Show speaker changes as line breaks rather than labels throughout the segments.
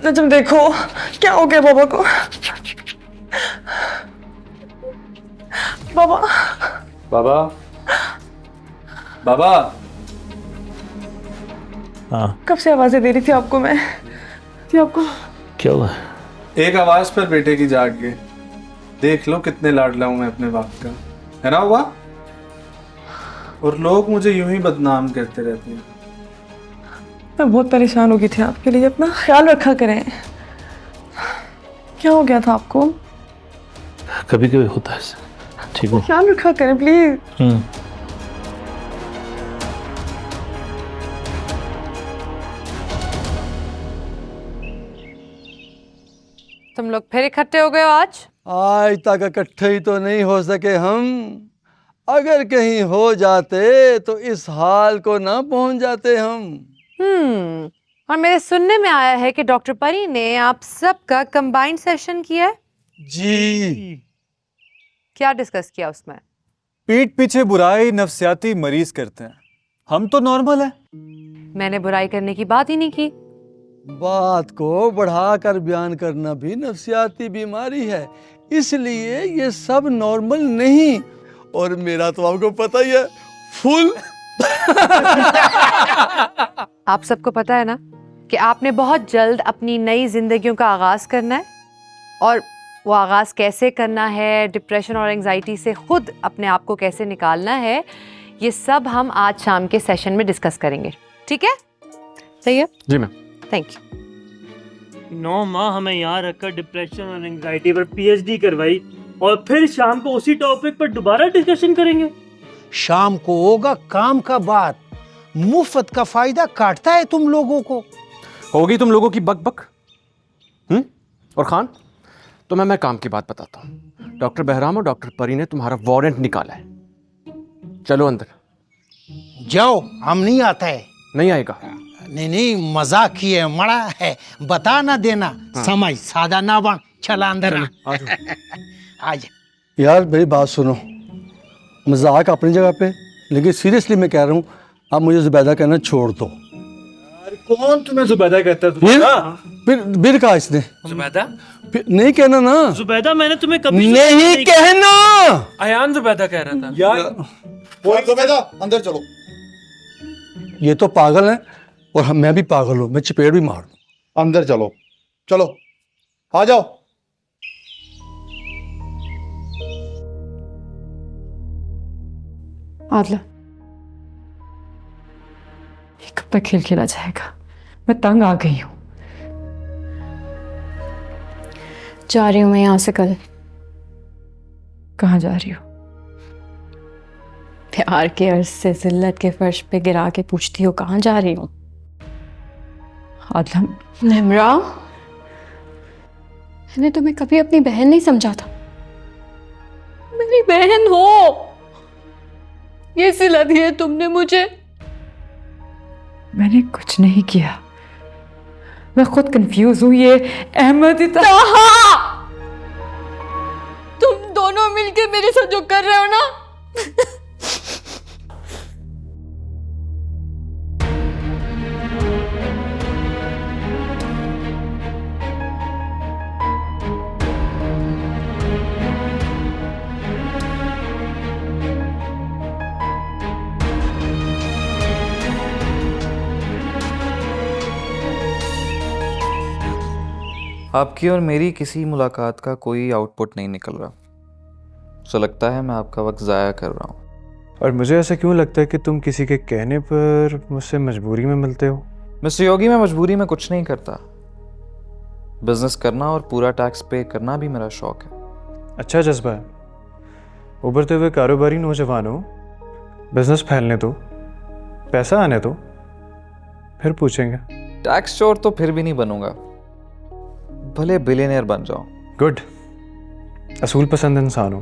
नजम देखो क्या हो गया बाबा को। बाबा
बाबा बाबा।
हाँ
कब से आवाजें दे रही थी आपको मैं, थी आपको।
क्या हुआ?
एक आवाज पर बेटे की जाग गए। देख लो कितने लाडला हूं मैं अपने बाप का, है ना हुआ? और लोग मुझे यूं ही बदनाम करते रहते हैं।
मैं बहुत परेशान हो गई थी आपके लिए, अपना ख्याल रखा करें। क्या हो गया था आपको?
कभी कभी होता है ऐसा। ठीक हो?
ख्याल रखा करें प्लीज।
तुम लोग फिर इकट्ठे हो गए हो आज?
आज तक इकट्ठे ही तो नहीं हो सके हम। अगर कहीं हो जाते तो इस हाल को ना पहुंच जाते हम।
और मेरे सुनने में आया है कि डॉक्टर परी ने आप सबका कंबाइंड सेशन किया है।
जी।
क्या डिस्कस किया उसमें?
पीठ पीछे बुराई नफ्सियाती मरीज करते हैं, हम तो नॉर्मल है।
मैंने बुराई करने की बात ही नहीं की।
बात को बढ़ाकर बयान करना भी नफ्सियाती बीमारी है, इसलिए ये सब नॉर्मल नहीं। और मेरा तो आपको पता ही है, फुल।
आप सबको पता है ना कि आपने बहुत जल्द अपनी नई जिंदगियों का आगाज करना है, और वो आगाज कैसे करना है, डिप्रेशन और एंजाइटी से खुद अपने आप को कैसे निकालना है, ये सब हम आज शाम के सेशन में डिस्कस करेंगे। ठीक है? सही है?
जी मैम।
Thank you.
9 माह हमें यहाँ रखकर डिप्रेशन और एंजाइटी पर पीएचडी करवाई, और फिर शाम को उसी टॉपिक पर दोबारा डिस्कशन करेंगे।
शाम को होगा काम का बात, मुफ्त का फायदा काटता है तुम लोगों को।
होगी तुम लोगों की बक। और खान, तो मैं काम की बात बताता हूँ। डॉक्टर बहराम और डॉक्टर परी ने तुम्हारा वारंट निकाला है। चलो अंदर।
जाओ, हम नहीं आता है।
नहीं आएगा?
नहीं, मजाक ही है, मड़ा है, बता ना देना। हाँ। समझ सादा ना बन, चला अंदर। आज
यार मेरी बात सुनो, मजाक अपनी जगह पे, लेकिन सीरियसली मैं कह रहा हूँ, आप मुझे जुबैदा कहना छोड़ दो।
कौन तुम्हें जुबैदा कहता है?
फिर कहा इसने
जुबैदा?
नहीं कहना ना।
जुबैदा मैंने तुम्हें कभी
नहीं कहना।
अयान जुबैदा कह रहा था
यार।
जुबैदा अंदर चलो।
ये तो पागल है, और मैं भी पागल हूँ, मैं चपेट भी मार दूं।
अंदर चलो, चलो आ जाओ।
आदला, ये कब तक खेल खेला जाएगा? मैं तंग आ गई हूँ।
जा रही हूँ मैं यहाँ से कल।
कहाँ जा रही हो?
प्यार के अर्ज से जिल्लत के फर्श पे गिरा के पूछती हो कहाँ जा रही हूँ?
आदला,
निम्रा, मैंने तुम्हें कभी अपनी बहन नहीं समझा था। मेरी बहन हो, ये सिला दी है तुमने मुझे।
मैंने कुछ नहीं किया, मैं खुद कंफ्यूज हूँ। ये अहमद
तुम दोनों मिलके मेरे साथ जो कर रहे हो ना,
आपकी और मेरी किसी मुलाकात का कोई आउटपुट नहीं निकल रहा, तो लगता है मैं आपका वक्त ज़ाया कर रहा हूँ।
और मुझे ऐसा क्यों लगता है कि तुम किसी के कहने पर मुझसे मजबूरी में मिलते हो?
मिस्टर योगी, मैं मजबूरी में कुछ नहीं करता। बिजनेस करना और पूरा टैक्स पे करना भी मेरा शौक है।
अच्छा जज्बा है। उभरते हुए कारोबारी नौजवान हो, बिजनेस फैलने दो, पैसा आने दो, फिर पूछेंगे।
टैक्स चोर तो फिर भी नहीं बनूंगा, भले बिलियनियर बन जाऊं।
गुड, असूल पसंद इंसान हो,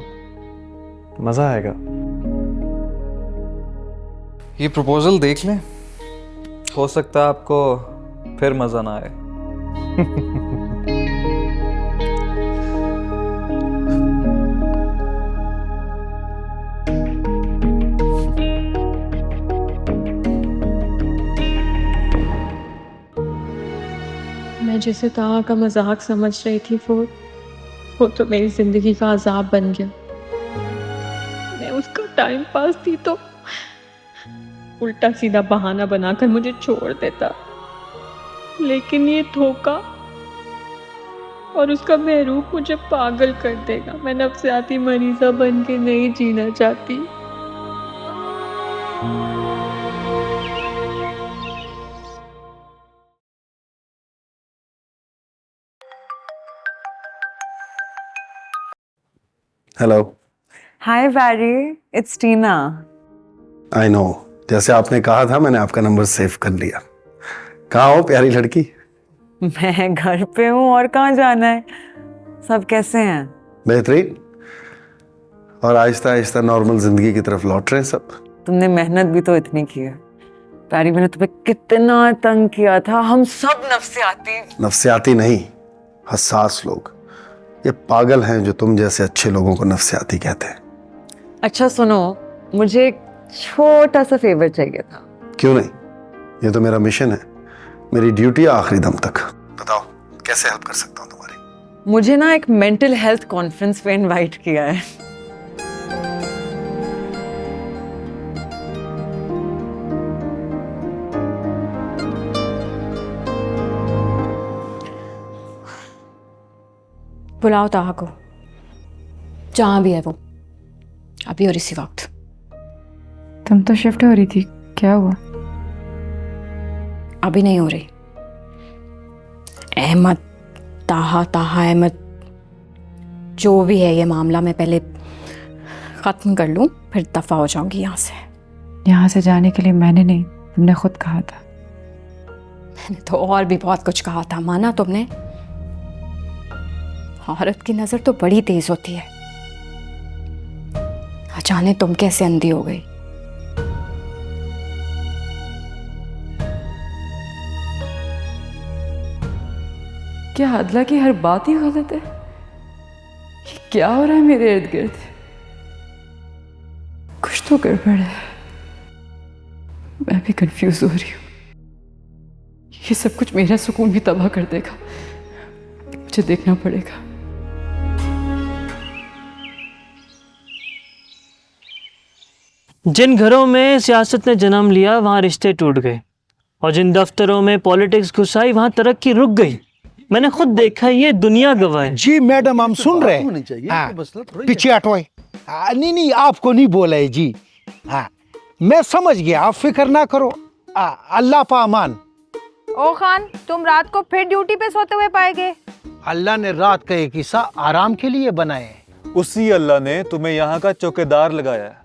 मजा आएगा।
ये प्रपोजल देख लें, हो सकता है आपको फिर मजा ना आए।
मैं जिसे ताहा का मजाक समझ रही थी वो तो मेरी जिंदगी का अजाब बन गया। मैं उसका टाइम पास थी तो उल्टा सीधा बहाना बनाकर मुझे छोड़ देता, लेकिन ये धोखा और उसका महरूब मुझे पागल कर देगा। मैं नफ्सियाती मरीजा बन के नहीं जीना चाहती।
Hello.
Hi Barry, it's Tina.
I know, जैसे आपने कहा था मैंने आपका नंबर सेव कर लिया। कहाँ हो प्यारी लड़की?
मैं घर पे हूँ, और कहाँ जाना है। सब कैसे हैं?
बेहतरीन। और आहिस्ता आहिस्ता नॉर्मल जिंदगी की तरफ लौट रहे हैं सब।
तुमने मेहनत भी तो इतनी की है बैरी, मैंने तुम्हें कितना तंग किया था। हम सब
नफ्सियाती नहीं, हसास लोग। ये पागल हैं जो तुम जैसे अच्छे लोगों को नफ्सियाती कहते हैं।
अच्छा सुनो, मुझे एक छोटा सा फेवर चाहिए था।
क्यों नहीं, ये तो मेरा मिशन है, मेरी ड्यूटी है आखिरी दम तक। बताओ कैसे हेल्प कर सकता हूँ तुम्हारी?
मुझे ना एक मेंटल हेल्थ कॉन्फ्रेंस पे इनवाइट किया है।
बुलाओ ताहा को, जहां भी है वो, अभी और इसी वक्त।
तुम तो शिफ्ट हो रही थी, क्या हुआ?
अभी नहीं हो रही। अहमद, ताहा अहमद, जो भी है ये मामला, मैं पहले ख़त्म कर लूँ, फिर दफ़ा हो जाऊंगी यहाँ से।
यहाँ से जाने के लिए मैंने नहीं, तुमने खुद कहा था।
मैंने तो और भी बहुत कुछ कहा था, माना तुमने? औरत की नज़र तो बड़ी तेज होती है, अचानक तुम कैसे अंधी हो गई।
क्या अदला की हर बात ही गलत है? ये क्या हो रहा है मेरे इर्द गिर्द? कुछ तो गड़बड़ है, मैं भी कंफ्यूज हो रही हूँ। ये सब कुछ मेरा सुकून भी तबाह कर देगा, मुझे देखना पड़ेगा।
जिन घरों में सियासत ने जन्म लिया वहाँ रिश्ते टूट गए, और जिन दफ्तरों में पॉलिटिक्स घुस आई वहाँ तरक्की रुक गई। मैंने खुद देखा, ये दुनिया गवाह है।
जी मैडम, हम सुन रहे हैं। हाँ, पीछे हटवाए। नहीं, आपको नहीं बोला है जी। हाँ, मैं समझ गया, आप फिक्र ना करो। अल्लाह पा अमान।
ओ खान, तुम रात को फिर ड्यूटी पे सोते हुए पाएंगे।
अल्लाह ने रात का एक हिस्सा आराम के लिए बनाया है।
उसी अल्लाह ने तुम्हें यहाँ का चौकीदार लगाया है।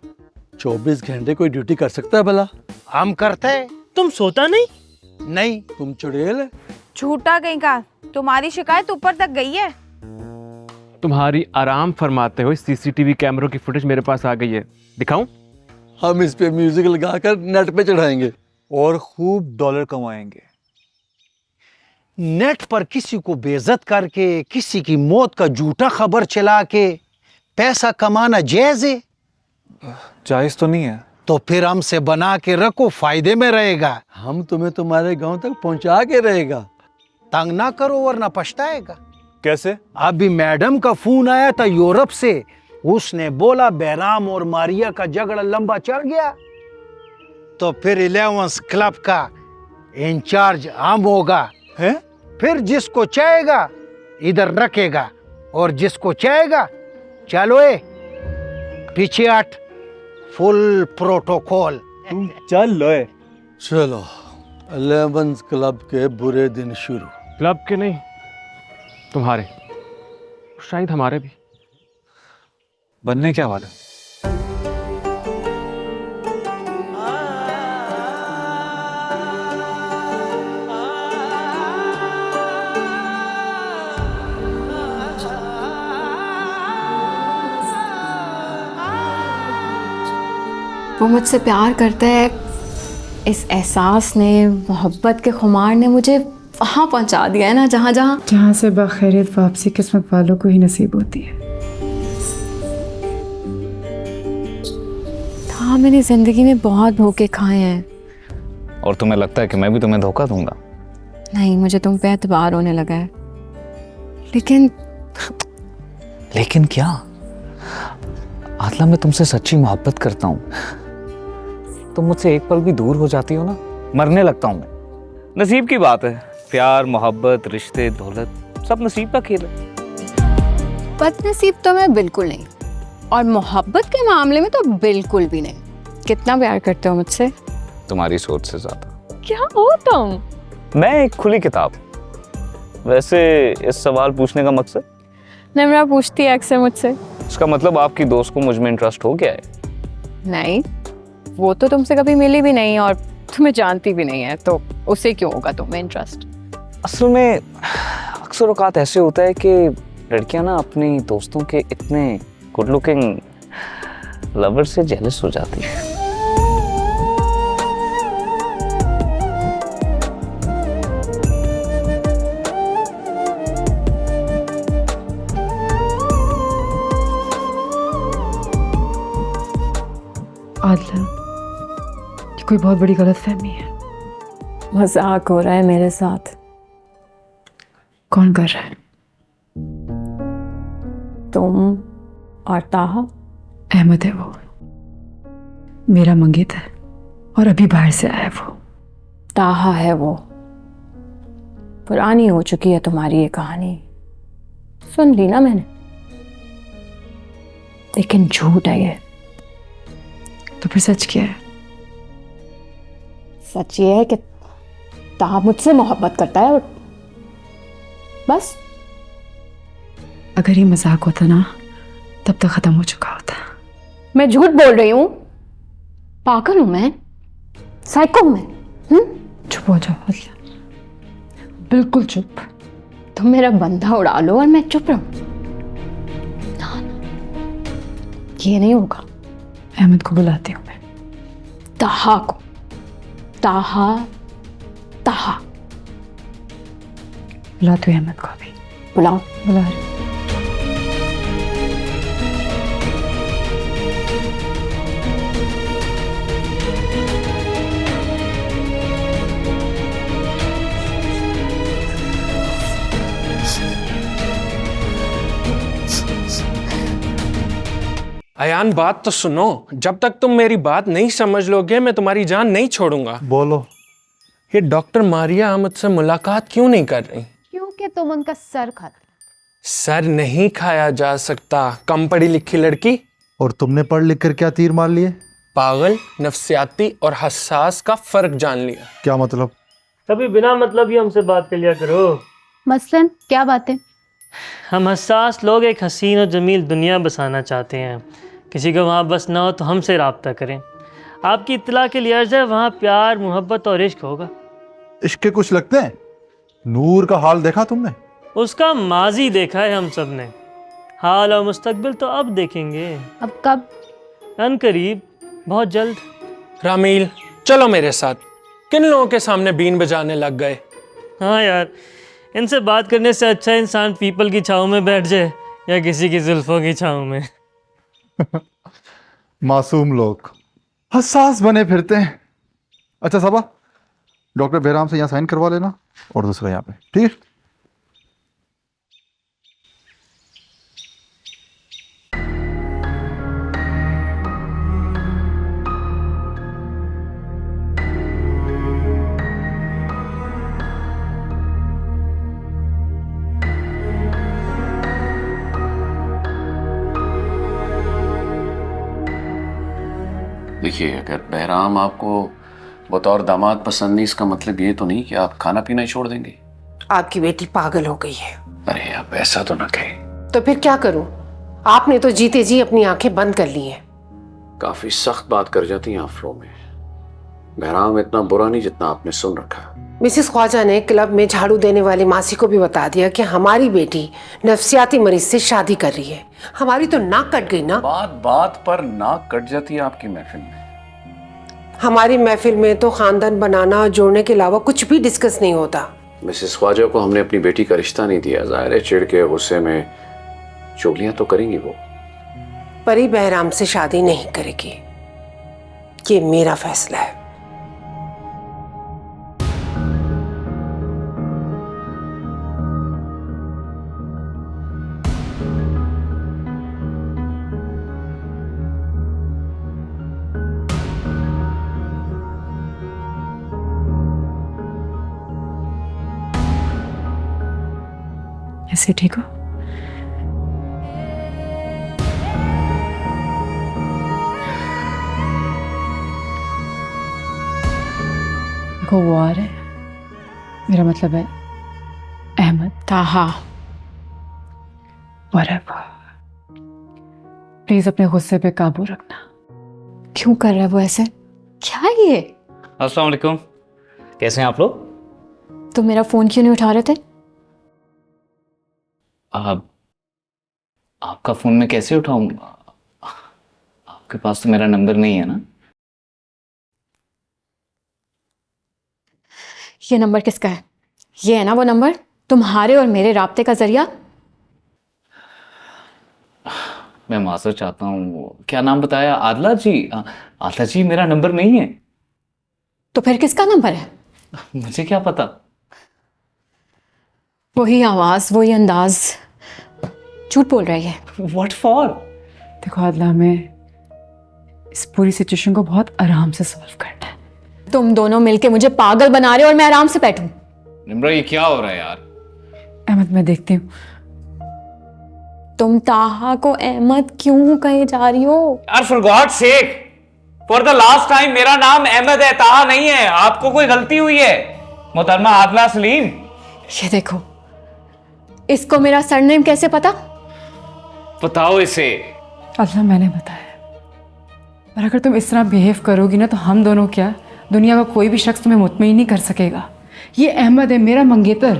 24 घंटे कोई ड्यूटी कर सकता है भला?
हम करते हैं।
तुम सोता नहीं?
नहीं।
तुम चुड़ैल है?
झूठा कहीं का, तुम्हारी शिकायत ऊपर तक गई है।
तुम्हारी आराम फरमाते हुए सीसीटीवी कैमरों की फुटेज मेरे पास आ गई है, दिखाऊं?
हम इस पे म्यूजिक लगाकर नेट पे चढ़ाएंगे
और खूब डॉलर कमाएंगे।
नेट पर किसी को बेइज्जत करके, किसी की मौत का झूठा खबर चला के पैसा कमाना जायज है?
जायज तो नहीं है।
तो फिर हमसे बना के रखो, फायदे में रहेगा।
हम तुम्हें तुम्हारे गांव तक पहुंचा के रहेगा।
तंग ना करो वरना पछताएगा।
कैसे?
अभी मैडम का फोन आया था यूरोप से, उसने बोला बहराम और मारिया का झगड़ा लंबा चल गया, तो फिर 11 क्लब का इंचार्ज हम होगा।
है?
फिर जिसको चाहेगा इधर रखेगा, और जिसको चाहेगा चलो पीछे हट। Full protocol.
तुम चल लो।
चलो, 11 क्लब के बुरे दिन शुरू।
क्लब के नहीं, तुम्हारे, शायद हमारे भी।
बनने क्या वाला?
वो मुझसे प्यार करता है, इस एहसास ने, मोहब्बत के खुमार ने मुझे वहाँ पहुँचा दिया है ना, जहाँ
से बखैरियत वापसी किस्मत वालों को ही नसीब होती है।
हाँ, मैंने ज़िंदगी में बहुत धोखे खाए हैं।
और तुम्हें लगता है कि मैं भी तुम्हें धोखा दूंगा?
नहीं, मुझे तुम पे एतबार होने लगा है। लेकिन
लेकिन क्या? आतला, मैं तुमसे सच्ची मोहब्बत करता हूँ। तुम मुझसे एक पल भी दूर हो जाती हो ना, मरने लगता हूँ मैं। नसीब की बात है, प्यार, मोहब्बत, रिश्ते, दौलत सब नसीब का खेल है।
बदनसीब तो मैं बिल्कुल नहीं, और मोहब्बत के मामले में तो बिल्कुल भी नहीं। कितना प्यार करते हो मुझसे?
तुम्हारी सोच से ज्यादा।
क्या हो तुम?
मैं एक खुली किताब। वैसे इस सवाल पूछने का मकसद?
निम्रा पूछती है अक्सर मुझसे।
इसका मतलब आपकी दोस्त को मुझ में इंटरेस्ट हो गया है?
नहीं, वो तो तुमसे कभी मिली भी नहीं और तुम्हें जानती भी नहीं है, तो उसे क्यों होगा तुम्हें इंटरेस्ट?
असल में अक्सर औकात ऐसे होता है कि लड़कियां ना अपनी दोस्तों के इतने गुड लुकिंग लवर से जेलस हो जाती है।
आदला, ये कोई बहुत बड़ी गलतफहमी है।
मजाक हो रहा है मेरे साथ।
कौन कर रहा है?
तुम और ताहा।
अहमद है वो, मेरा मंगेत है और अभी बाहर से आया है वो।
ताहा है वो। पुरानी हो चुकी है तुम्हारी ये कहानी, सुन ली ना मैंने। लेकिन झूठ है ये।
तो फिर सच क्या है?
सच ये है कि ताहा मुझसे मोहब्बत करता है और बस।
अगर ये मजाक होता ना तब तक खत्म हो चुका होता।
मैं झूठ बोल रही हूँ? पागल हूं मैं? साइको हूं मैं?
चुप हो जाओ आदला, बिल्कुल चुप।
तुम मेरा बंधा उड़ा लो और मैं चुप रहूं? ये नहीं होगा।
अहमद को बुलाती हूँ मैं।
ताहा को। ताहा ताहा
बुलाती हूँ अहमद को अभी।
बुलाओ।
बुला रही।
अयान, बात तो सुनो। जब तक तुम मेरी बात नहीं समझ लोगे मैं तुम्हारी जान नहीं छोड़ूंगा।
बोलो।
ये डॉक्टर मारिया मुझसे मुलाकात क्यों नहीं कर रही?
क्योंकि तुम उनका सर खाते।
सर नहीं खाया जा सकता, कम पढ़ी लिखी लड़की।
और तुमने पढ़ लिख कर क्या तीर मार लिए?
पागल, नफ्सियाती और हसास का फर्क जान लिया।
क्या मतलब?
कभी बिना मतलब ही हमसे बात कर लिया करो।
मसलन क्या बातें?
हम हसास लोग एक हसीन और जमील दुनिया बसाना चाहते हैं। किसी को वहाँ बस ना हो तो हमसे रब्ता करें। आपकी इत्तला के लिए अर्ज़ है, वहाँ प्यार, मोहब्बत और इश्क होगा।
इश्क के कुछ लगते हैं? नूर का हाल देखा तुमने?
उसका माजी देखा है हम सब ने, हाल और मुस्तकबिल तो अब देखेंगे।
अब कब?
अनकरीब, बहुत जल्द।
रामील, चलो मेरे साथ। किन लोगों के सामने बीन बजाने लग गए?
हाँ यार, इनसे बात करने से अच्छा इंसान पीपल की छाँव में बैठ जाए या किसी की जुल्फों की छाँव में।
मासूम लोग हसास बने फिरते हैं। अच्छा सबा, डॉक्टर बेहराम से यहाँ साइन करवा लेना और दूसरा यहाँ पे, ठीक है?
देखिए, अगर बहराम आपको बतौर दामाद पसंद नहीं, इसका मतलब ये तो नहीं कि आप खाना पीना ही छोड़ देंगे।
आपकी बेटी पागल हो गई है।
अरे आप ऐसा तो ना कहें।
तो फिर क्या करूं? आपने तो जीते जी अपनी आंखें बंद कर ली हैं।
काफी सख्त बात कर जाती हैं आप फ्लो में। बहराम इतना बुरा नहीं जितना आपने सुन रखा।
मिसेस ख्वाजा ने क्लब में झाड़ू देने वाली मासी को भी बता दिया कि हमारी बेटी नफ्सियाती मरीज से शादी कर रही है। हमारी तो नाक कट गई ना।
बात बात पर नाक कट जाती है आपकी महफिल में।
हमारी महफिल में तो खानदान बनाना और जोड़ने के अलावा कुछ भी डिस्कस नहीं होता।
मिसेस ख्वाजा को हमने अपनी बेटी का रिश्ता नहीं दिया। जाहिर है चिढ़ के गुस्से में चुगलियां तो करेंगी वो।
परी बहराम से शादी नहीं करेगी, ये मेरा फैसला है।
कैसे ठीक हो? देखो वो आ रहे हैं, मेरा मतलब है अहमद।
ताहा,
whatever। प्लीज अपने गुस्से पे काबू रखना।
क्यों कर रहा है वो ऐसे? क्या है ये?
अस्सलाम वालेकुम, कैसे हैं आप लोग?
तुम मेरा फोन क्यों नहीं उठा रहे थे?
आपका फोन मैं कैसे उठाऊं? आपके पास तो मेरा नंबर नहीं है ना।
ये नंबर किसका है? ये है ना वो नंबर, तुम्हारे और मेरे राब्ते का जरिया।
मैं माजर चाहता हूँ, क्या नाम बताया? आदला जी। आदला जी, मेरा नंबर नहीं है।
तो फिर किसका नंबर है?
मुझे क्या पता।
वही आवाज, वही अंदाज, झूठ बोल रही है।
What for?
देखो आदला, हमें इस पूरी सिचुएशन को बहुत आराम से सॉल्व करना है।
तुम दोनों मिलके मुझे पागल बना रहे हो और मैं आराम से बैठूं।
निम्रा, ये क्या हो रहा है यार?
अहमद, मैं देखती हूँ।
तुम ताहा को अहमद क्यों कहे जा रही हो?
यार for God sake, for the last time, मेरा नाम अहमद है, ताहा नहीं है। आपको कोई गलती हुई है मोहतरमा आदला सलीम।
ये देखो, इसको मेरा सरनेम कैसे पता?
बताओ इसे।
अल्लाह, मैंने बताया। और अगर तुम इस तरह बिहेव करोगी ना तो हम दोनों क्या, दुनिया का कोई भी शख्स तुम्हें मुतमईन नहीं कर सकेगा। ये अहमद है, मेरा मंगेतर।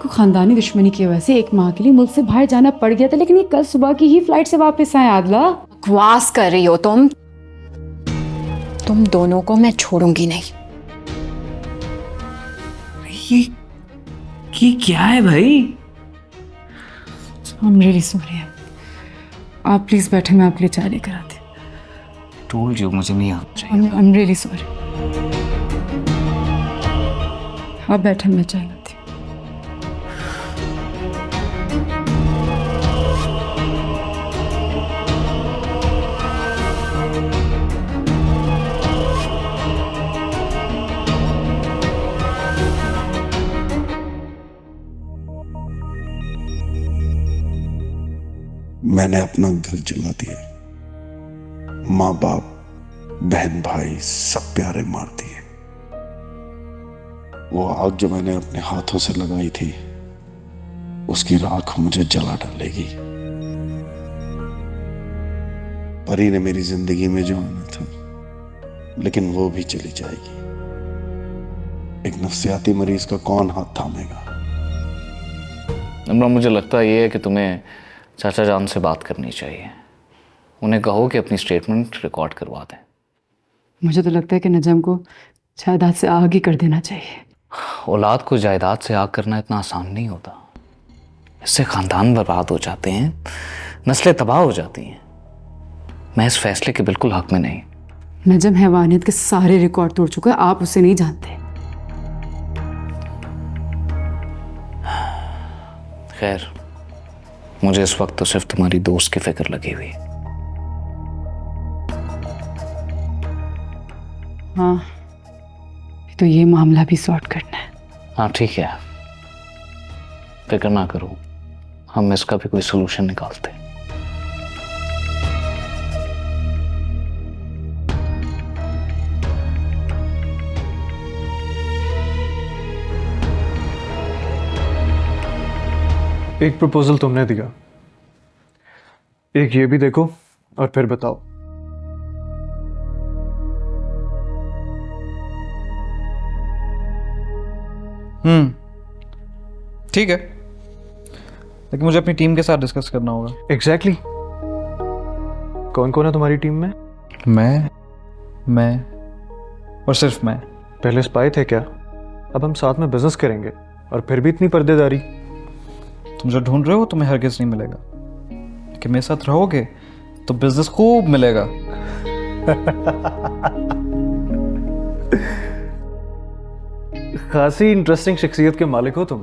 को खानदानी दुश्मनी की वजह से एक माह के लिए मुल्क से बाहर जाना पड़ गया था, लेकिन ये कल सुबह की ही फ्लाइट से वापस आए। आदला,
बकवास कर रही हो तुम दोनों को मैं छोड़ूंगी नहीं।
ये क्या है भाई?
I'm really sorry। आप प्लीज बैठे, मैं आपके लिए चाय लेकर आती हूँ।
टोल्ड यू, मुझे नहीं आना चाहिए।
I'm really sorry। आप बैठे, मैं चाय लाती हूँ।
मैंने अपना घर जला दिया, माँ बाप, बहन भाई सब प्यारे मार दिए। वो आग जो मैंने अपने हाथों से लगाई थी, उसकी राख मुझे जला डालेगी। परी ने मेरी जिंदगी में जो आना था, लेकिन वो भी चली जाएगी। एक नफ्सियाती मरीज का कौन हाथ थामेगा?
निम्रा, मुझे लगता है ये है कि तुम्हें चाचा जान से बात करनी चाहिए। उन्हें कहो कि अपनी स्टेटमेंट रिकॉर्ड करवा दें।
मुझे तो लगता है कि नजम को जायदाद से आग ही कर देना चाहिए।
औलाद को जायदाद से आग करना इतना आसान नहीं होता। इससे खानदान बर्बाद हो जाते हैं, नस्लें तबाह हो जाती हैं। मैं इस फैसले के बिल्कुल हक में नहीं।
नजम हैवानियत के सारे रिकॉर्ड तोड़ चुका है, आप उसे नहीं जानते।
खैर, मुझे इस वक्त तो सिर्फ तुम्हारी दोस्त की फिक्र लगी हुई।
हाँ, तो ये मामला भी सॉर्ट करना है।
हाँ ठीक है, फिक्र ना करो, हम इसका भी कोई सोल्यूशन निकालते हैं।
एक प्रपोजल तुमने दिया, एक ये भी देखो और फिर बताओ।
ठीक है, लेकिन मुझे अपनी टीम के साथ डिस्कस करना होगा।
एग्जैक्टली कौन कौन है तुम्हारी टीम में?
मैं और सिर्फ मैं।
पहले स्पाई थे क्या? अब हम साथ में बिजनेस करेंगे और फिर भी इतनी पर्देदारी।
तुम जो ढूंढ रहे हो तुम्हें हरगिज़ नहीं मिलेगा, कि मेरे साथ रहोगे तो बिजनेस खूब मिलेगा।
खासी इंटरेस्टिंग शख्सियत के मालिक हो तुम।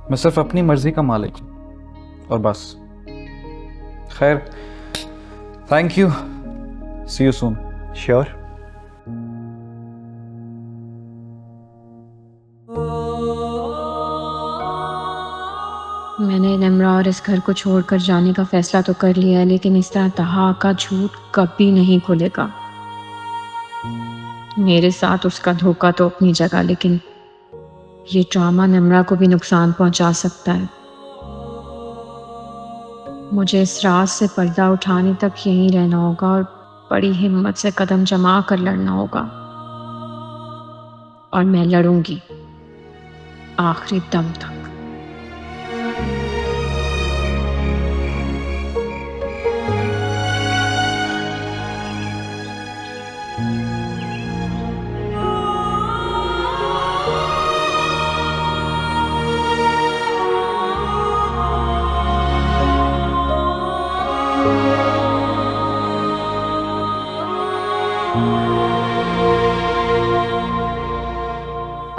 मैं सिर्फ अपनी मर्जी का मालिक हूं और बस। खैर, thank you, see you soon.
Sure.
मैंने निम्रा और इस घर को छोड़कर जाने का फैसला तो कर लिया है, लेकिन इस तरह तहा का झूठ कभी नहीं खुलेगा। मेरे साथ उसका धोखा तो अपनी जगह, लेकिन ये ड्रामा निम्रा को भी नुकसान पहुंचा सकता है। मुझे इस राज से पर्दा उठाने तक यहीं रहना होगा और बड़ी हिम्मत से कदम जमा कर लड़ना होगा, और मैं लड़ूंगी आखिरी दम तक।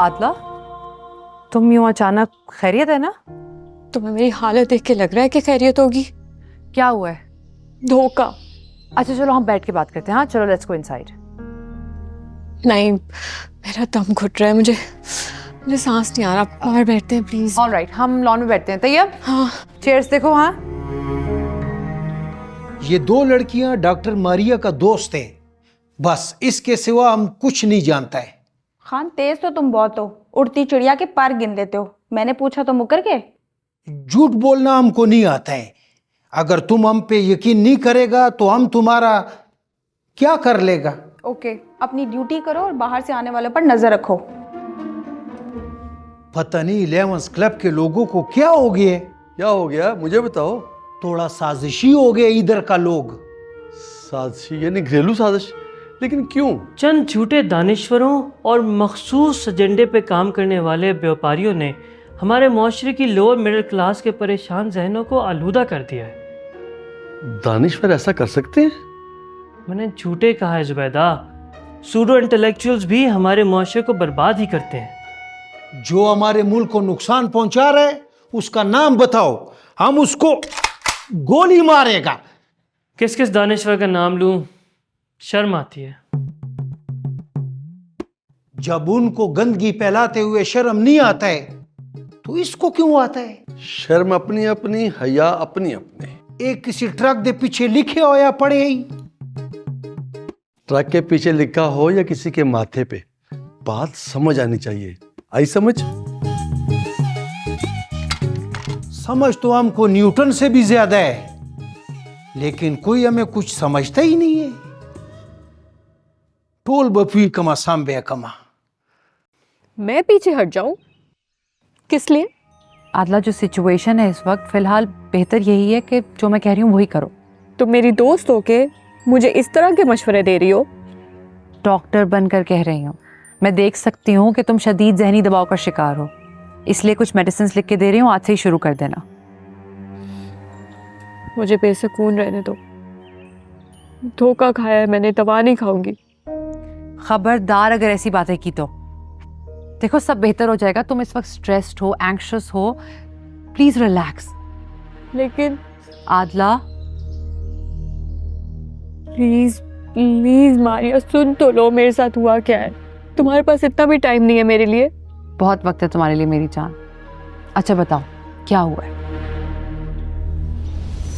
आदला, तुम यूं अचानक, खैरियत है ना?
तुम्हें मेरी हालत देख के लग रहा है कि खैरियत होगी?
क्या हुआ है?
धोखा।
अच्छा चलो हम बैठ के बात करते हैं। हाँ चलो, लेट्स गो इनसाइड।
नहीं, मेरा दम घुट रहा है, मुझे सांस नहीं आ रहा। बाहर बैठते हैं प्लीज।
ऑलराइट, हम लॉन में बैठते हैं। तैयब?
हाँ।
चेयर्स देखो। हाँ,
ये दो लड़कियां डॉक्टर मारिया का दोस्त है, बस इसके सिवा हम कुछ नहीं जानता है।
खान, तेज तो तुम बहुत हो, उड़ती चिड़िया के पर गिन लेते हो। मैंने पूछा तो मुकर के।
झूठ बोलना हमको नहीं आता है। अगर तुम हम पे यकीन नहीं करेगा तो हम तुम्हारा क्या कर लेगा।
ओके, अपनी ड्यूटी करो और बाहर से आने वालों पर नजर रखो।
पता नहीं 11 क्लब के लोगों को क्या हो गया।
क्या हो गया मुझे बताओ।
थोड़ा साजिशी हो गया इधर का लोग।
साजिशी यानी घरेलू साजिश? लेकिन क्यों?
चंद झूठे दानिश्वरों और मखसूस एजेंडे पे काम करने वाले व्यापारियों ने हमारे मुआशरे की लोअर मिडिल क्लास के परेशान जहनों को आलूदा कर दिया है।
दानिश्वर ऐसा कर सकते हैं?
मैंने झूठे कहा है जुबैदा। सूडो इंटेलेक्चुअल्स भी हमारे मुआशरे को बर्बाद ही करते हैं।
जो हमारे मुल्क को नुकसान पहुंचा रहा है उसका नाम बताओ, हम उसको गोली मारेगा।
किस किस दानिश्वर का नाम लूं? शर्म आती है।
जब उनको गंदगी फैलाते हुए शर्म नहीं आता है तो इसको क्यों आता है?
शर्म अपनी अपनी, हया अपनी अपनी।
एक किसी ट्रक के पीछे लिखे हो या पढ़े ही?
ट्रक के पीछे लिखा हो या किसी के माथे पे, बात समझ आनी चाहिए। आई समझ?
समझ तो हमको न्यूटन से भी ज्यादा है, लेकिन कोई हमें कुछ समझता ही नहीं है। टोल बफी कमा सांबे कमा।
मैं पीछे हट जाऊं? किस लिए?
आदला, जो सिचुएशन है इस वक्त, फिलहाल बेहतर यही है कि जो मैं कह रही हूँ वही करो।
तुम मेरी दोस्त हो के मुझे इस तरह के मशवरे दे रही हो?
डॉक्टर बनकर कह रही हूँ। मैं देख सकती हूँ कि तुम शदीद जहनी दबाव का शिकार हो, इसलिए कुछ मेडिसिन लिख के दे रही हूँ। आज से ही शुरू कर देना।
मुझे बेसुकून रहने दो। धोखा खाया है मैंने, दवा नहीं खाऊंगी।
खबरदार अगर ऐसी बातें की तो। देखो, सब बेहतर हो जाएगा। तुम इस वक्त स्ट्रेस्ड हो, एंग्शियस हो, प्लीज रिलैक्स।
लेकिन
आदला,
प्लीज प्लीज मारिया, सुन तो लो मेरे साथ हुआ क्या है। तुम्हारे पास इतना भी टाइम नहीं है मेरे लिए?
बहुत वक्त है तुम्हारे लिए मेरी जान। अच्छा बताओ, क्या हुआ है?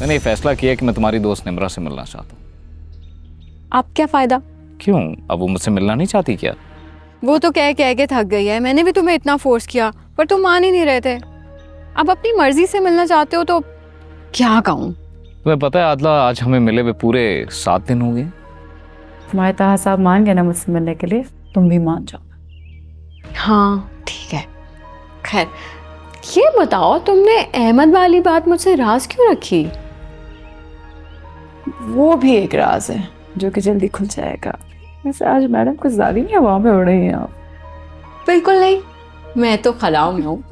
मैंने ये फैसला किया कि मैं तुम्हारी दोस्त निम्रा से मिलना चाहता हूँ।
आप क्या फायदा?
क्यों, अब वो मुझसे मिलना नहीं चाहती क्या?
वो तो कह के थक गई है। मैंने भी तुम्हें इतना फोर्स किया पर तुम मान ही नहीं रहे थे। अब अपनी मर्जी से मिलना चाहते हो तो क्या कहूँ।
तुम्हें पता है आदला, आज हमें मिले हुए पूरे 7 दिन हो गए।
तुम्हारे ताहा साहब मान गए ना मुझसे मिलने के लिए, तुम भी मान जाओ।
हाँ ठीक है। खैर ये बताओ, तुमने अहमद वाली बात मुझसे राज क्यों रखी?
वो भी एक राज है जो कि जल्दी खुल जाएगा। वैसे आज मैडम कुछ ज्यादा नहीं हवा में उड़ रही हैं आप।
बिल्कुल नहीं, मैं तो खलाऊ में हूँ।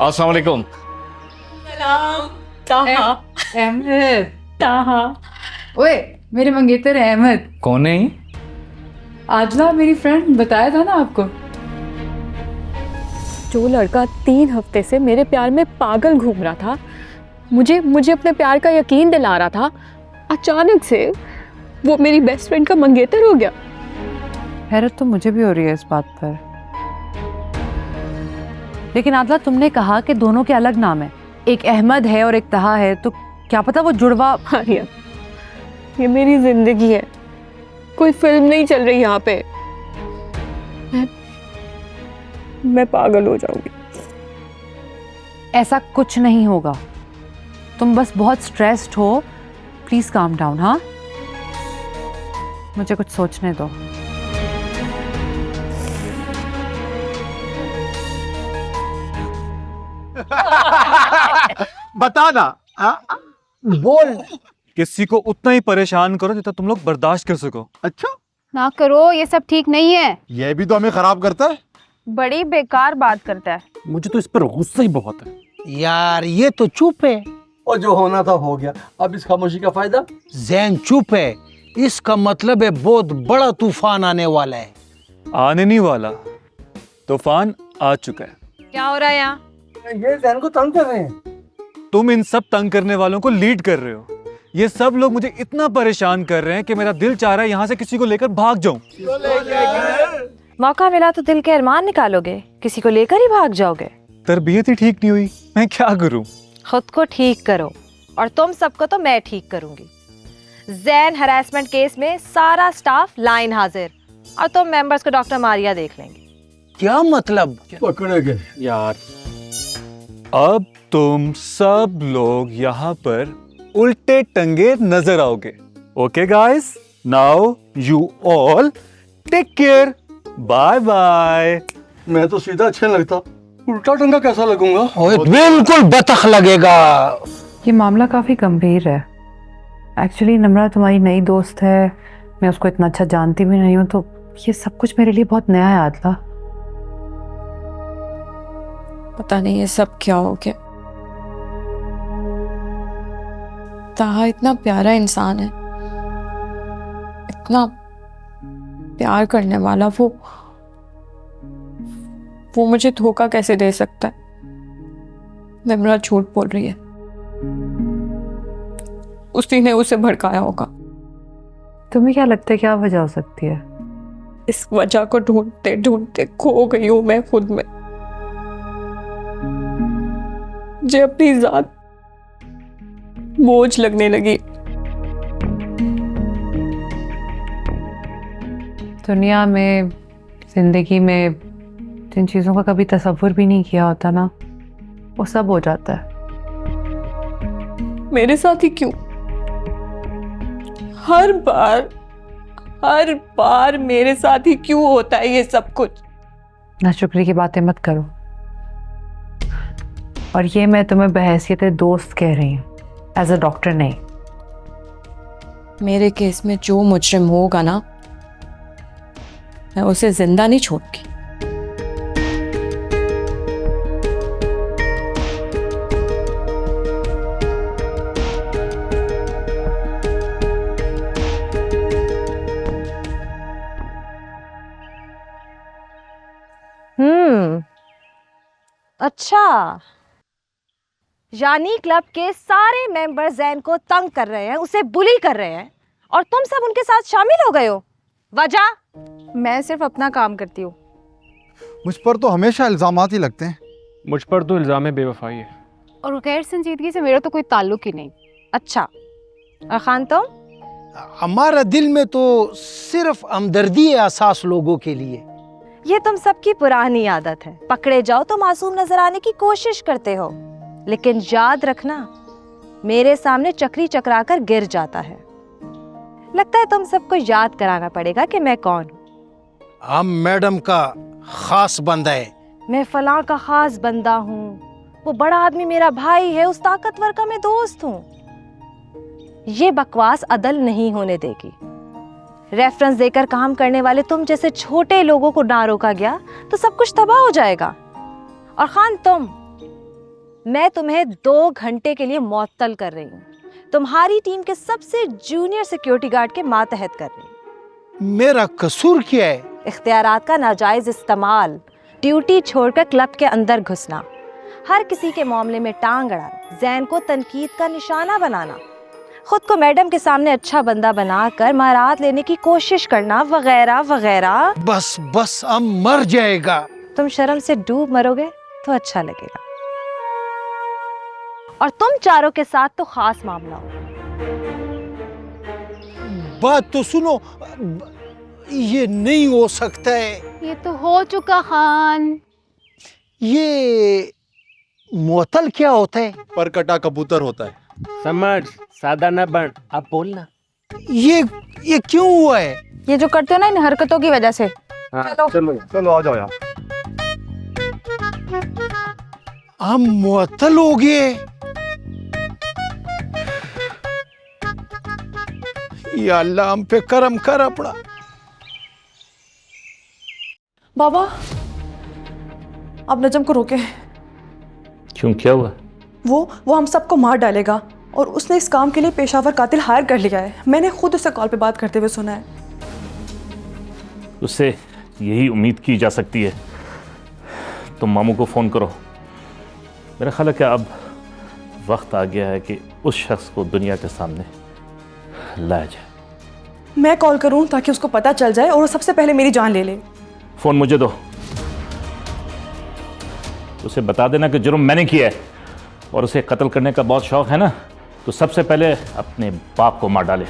अस्सलाम वालेकुम।
अहमद, ताहा। ओए, मेरे मंगेतर अहमद।
कौन है ये?
आजला, मेरी फ्रेंड, बताया था ना आपको।
जो लड़का 3 हफ्ते से मेरे प्यार में पागल घूम रहा था, मुझे अपने प्यार का यकीन दिला रहा था, अचानक से वो मेरी बेस्ट फ्रेंड का मंगेतर हो गया।
हैरत तो मुझे भी हो रही है इस बात पर। लेकिन आदला तुमने कहा कि दोनों के अलग नाम है, एक अहमद है और एक तहा है, तो क्या पता वो जुड़वा।
आर्या, ये मेरी जिंदगी है, कोई फिल्म नहीं चल रही यहाँ पे। मैं पागल हो जाऊंगी।
ऐसा कुछ नहीं होगा, तुम बस बहुत स्ट्रेस्ड हो। Please calm down. हाँ, मुझे कुछ सोचने दो।
बता ना।
बोल।
किसी को उतना ही परेशान करो जितना तुम लोग बर्दाश्त कर सको।
अच्छा,
ना करो, ये सब ठीक नहीं है।
ये भी तो हमें खराब करता है।
बड़ी बेकार बात करता है।
मुझे तो इस पर गुस्सा ही बहुत है।
यार ये तो चुप है, और जो होना था हो गया। अब इस खामोशी का फायदा? जैन चुप है, इसका मतलब है बहुत बड़ा तूफान आने वाला है।
आने नहीं वाला, तूफान आ चुका है।
क्या हो रहा है यहाँ?
ये जैन को तंग कर रहे हैं।
तुम इन सब तंग करने वालों को लीड कर रहे हो। ये सब लोग मुझे इतना परेशान कर रहे हैं कि मेरा दिल चाह रहा है यहाँ से किसी को लेकर भाग जाऊं।
मौका मिला तो दिल के अरमान निकालोगे, किसी को लेकर ही भाग जाओगे।
तरबियत ही ठीक नहीं हुई, मैं क्या करूं?
खुद को ठीक करो, और तुम सबको तो मैं ठीक करूंगी। जैन हरासमेंट केस में सारा स्टाफ लाइन हाजिर, और तुम मेंबर्स को डॉक्टर मारिया देख लेंगे।
क्या मतलब? पकड़े गए
यार।
अब तुम सब लोग यहाँ पर उल्टे टंगे नजर आओगे। Okay guys, now you all take care, bye bye.
मैं तो सीधा अच्छा लगता, उल्टा टंगा कैसा लगूंगा? बिल्कुल बतख लगेगा।
ये मामला काफ़ी गंभीर है। एक्चुअली नम्रा तुम्हारी नई दोस्त है, मैं उसको इतना अच्छा जानती भी नहीं हूँ, तो ये सब कुछ मेरे लिए बहुत नया है आदला।
पता नहीं ये सब क्या हो गया। ताहा इतना प्यारा इंसान है, इतना प्यार करने वाला, वो मुझे धोखा कैसे दे सकता है? निम्रा झूठ बोल रही है, उसी ने उसे भड़काया होगा।
तुम्हें क्या लगता है क्या वजह हो सकती है?
इस वजह को ढूंढते ढूंढते खो गई हूं मैं खुद में। मुझे अपनी जात बोझ लगने लगी।
दुनिया में, जिंदगी में जिन चीज़ों का कभी तसव्वुर भी नहीं किया होता ना, वो सब हो जाता है।
मेरे साथ ही क्यों? हर बार मेरे साथ ही क्यों होता है ये सब कुछ?
नाशुक्री की बातें मत करो, और ये मैं तुम्हें बहैसियत दोस्त कह रही हूँ, एज अ डॉक्टर नहीं।
मेरे केस में जो मुजरिम होगा ना, मैं उसे जिंदा नहीं छोड़ूंगी।
अच्छा, यानी क्लब के सारे मेंबर जैन को तंग कर रहे हैं, उसे बुली कर रहे हैं, और तुम सब उनके साथ शामिल हो गए हो। वजह?
मैं सिर्फ अपना काम करती हूँ।
मुझ पर तो हमेशा इल्जामात ही लगते हैं।
मुझ पर तो इल्जाम बेवफाई है।
और गैर संजीदगी से मेरा तो कोई ताल्लुक ही नहीं।
अच्छा, और खान तुम?
हमारा दिल में तो सिर्फ हमदर्दी है एहसास लोगों के लिए।
ये तुम सबकी पुरानी आदत है, पकड़े जाओ तो मासूम नजर आने की कोशिश करते हो, लेकिन याद रखना मेरे सामने चक्री चकराकर गिर जाता है। लगता है तुम सबको याद कराना पड़ेगा कि मैं कौन हूँ।
हम मैडम का खास बंदा है।
मैं फलां का खास बंदा हूँ, वो बड़ा आदमी मेरा भाई है, उस ताकतवर का मैं दोस्त हूँ। ये बकवास अदल नहीं होने देगी। रेफरेंस देकर काम करने वाले तुम जैसे छोटे लोगों को ना रोका गया तो सब कुछ तबाह हो जाएगा। और खान मैं तुम्हें 2 घंटे के लिए मुअत्तल कर रही हूँ। तुम्हारी टीम के सबसे जूनियर सिक्योरिटी गार्ड के मातहत कर रही हूँ।
मेरा कसूर क्या है?
इख्तियारात का नाजायज इस्तेमाल, ड्यूटी छोड़कर क्लब के अंदर घुसना, हर किसी के मामले में टांग अड़ाना, जैन को तनकीद का निशाना बनाना, खुद को मैडम के सामने अच्छा बंदा बनाकर महारात लेने की कोशिश करना, वगैरह वगैरह।
बस अब मर जाएगा।
तुम शर्म से डूब मरोगे तो अच्छा लगेगा। और तुम चारों के साथ तो खास मामला हो।
बात तो सुनो, ये नहीं हो सकता है।
ये तो हो चुका खान।
ये मुअत्तल क्या होता है?
पर कटा कबूतर होता है।
समझ, सादा न बन, अब बोलना।
ये क्यों हुआ है?
ये जो करते हो ना इन हरकतों की वजह से।
चलो
चलो आ जाओ यार।
हम मुअत्तल हो गए। या अल्लाह हम पे करम कर अपना।
बाबा, आप नजम को रोके।
क्यों, क्या हुआ?
वो हम सबको मार डालेगा और उसने इस काम के लिए पेशावर कातिल हायर कर लिया है। मैंने खुद उससे कॉल पे बात करते हुए सुना है।
उससे यही उम्मीद की जा सकती है। तुम मामू को फ़ोन करो। मेरा ख्याल है कि अब वक्त आ गया है कि उस शख्स को दुनिया के सामने लाया जाए।
मैं कॉल करूं ताकि उसको पता चल जाए और वो सबसे पहले मेरी जान ले ले।
फ़ोन मुझे दो। उसे बता देना कि जुर्म मैंने किया है और उसे कत्ल करने का बहुत शौक है ना, तो सबसे पहले अपने बाप को मार डाले।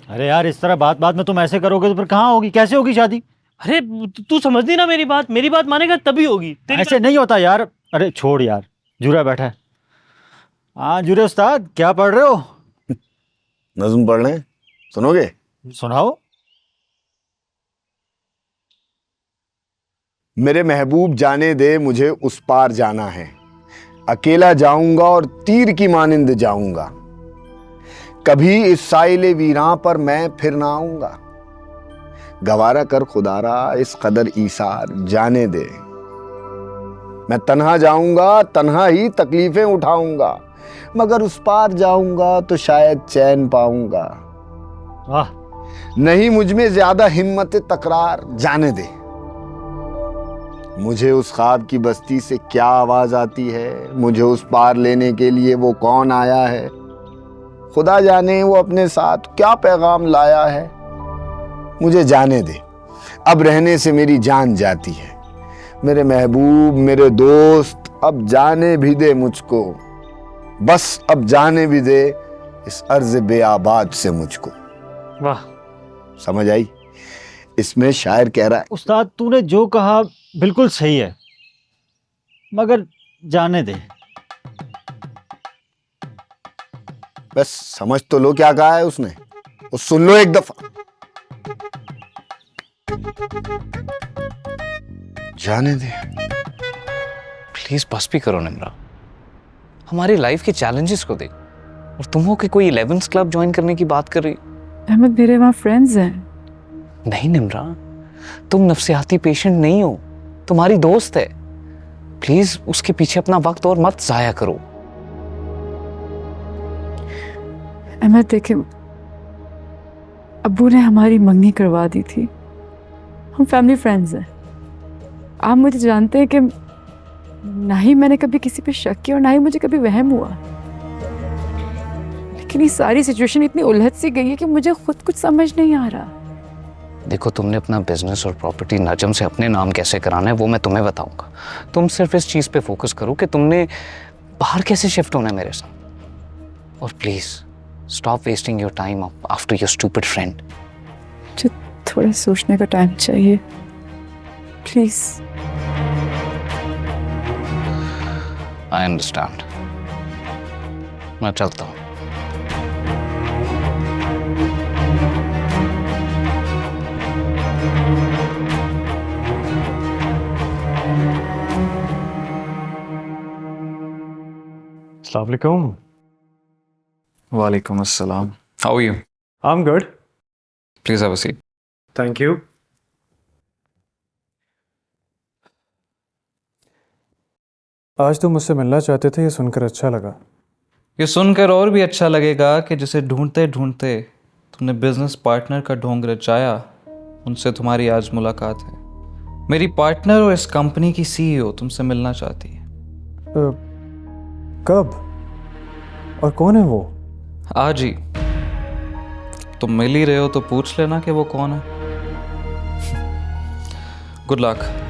अरे यार, इस तरह बात बात में तुम ऐसे करोगे तो फिर कहाँ होगी, कैसे होगी शादी?
अरे तू समझती ना मेरी बात मानेगा तभी होगी।
ऐसे नहीं होता यार। अरे छोड़ यार, जुरा बैठा है। हाँ जुरे उस्ताद, क्या पढ़ रहे हो?
नज़्म पढ़ लें, सुनोगे?
सुनाओ।
मेरे महबूब जाने दे मुझे उस पार जाना है, अकेला जाऊंगा और तीर की मानिंद जाऊंगा, कभी इस साइले वीरां पर मैं फिर ना आऊंगा, गवारा कर खुदारा इस कदर ईसार जाने दे, मैं तन्हा जाऊंगा, तन्हा ही तकलीफें उठाऊंगा, मगर उस पार जाऊंगा तो शायद चैन पाऊंगा।
वाह।
नहीं मुझ में ज्यादा हिम्मत तकरार, जाने दे। मुझे उस ख्वाब की बस्ती से क्या आवाज आती है, मुझे उस पार लेने के लिए वो कौन आया है, खुदा जाने वो अपने साथ क्या पैगाम लाया है। मुझे जाने दे, अब रहने से मेरी जान जाती है। मेरे महबूब, मेरे दोस्त, अब जाने भी दे मुझको, बस अब जाने भी दे इस अर्ज़ बेआबाद से मुझको।
वाह,
समझ आई? इसमें शायर कह रहा है,
उस्ताद तूने जो कहा बिल्कुल सही है, मगर जाने दे।
बस समझ तो लो क्या कहा है उसने, वो सुन लो एक दफा। जाने दे।
प्लीज बस भी करो निम्रा, हमारी लाइफ के चैलेंजेस को देख। और तुम हो कि कोई 11th क्लब ज्वाइन करने की बात कर रही।
अहमद, मेरे वहाँ फ्रेंड्स हैं।
नहीं निम्रा, तुम नफ्सियाती पेशेंट नहीं हो, तुम्हारी दोस्त है। प्लीज उसके पीछे अपना वक्त और मत जाया करो।
अहमद देखे, अब्बू ने हमारी मंगनी करवा दी थी। हम फैमिली फ्रेंड्स हैं। आप मुझे जानते हैं कि ना ही मैंने कभी किसी पे शक किया और ना ही मुझे कभी वहम हुआ, लेकिन ये सारी सिचुएशन इतनी उलझ सी गई है कि मुझे खुद कुछ समझ नहीं आ रहा।
देखो, तुमने अपना बिजनेस और प्रॉपर्टी नजम से अपने नाम कैसे कराना है वो मैं तुम्हें बताऊंगा। तुम सिर्फ इस चीज़ पे फोकस करो कि तुमने बाहर कैसे शिफ्ट होना है मेरे साथ। और please stop wasting your time after your stupid friend.
मुझे थोड़ा सोचने का टाइम चाहिए, प्लीज।
आई अंडरस्टैंड, मैं चलता हूँ।
Assalamu alaikum.
Walaikum assalam.
How are you?
I'm good.
Please have a seat.
Thank you. आज तुम मुझसे मिलना चाहते थे, ये सुनकर अच्छा लगा।
ये सुनकर और भी अच्छा लगेगा कि जिसे ढूंढते ढूंढते तुमने बिजनेस पार्टनर का ढोंग रचाया, उनसे तुम्हारी आज मुलाकात है। मेरी पार्टनर और इस कंपनी की CEO तुमसे मिलना चाहती है।
कब और कौन है वो?
आज ही। तुम मिल ही रहे हो तो पूछ लेना कि वो कौन है। Good luck.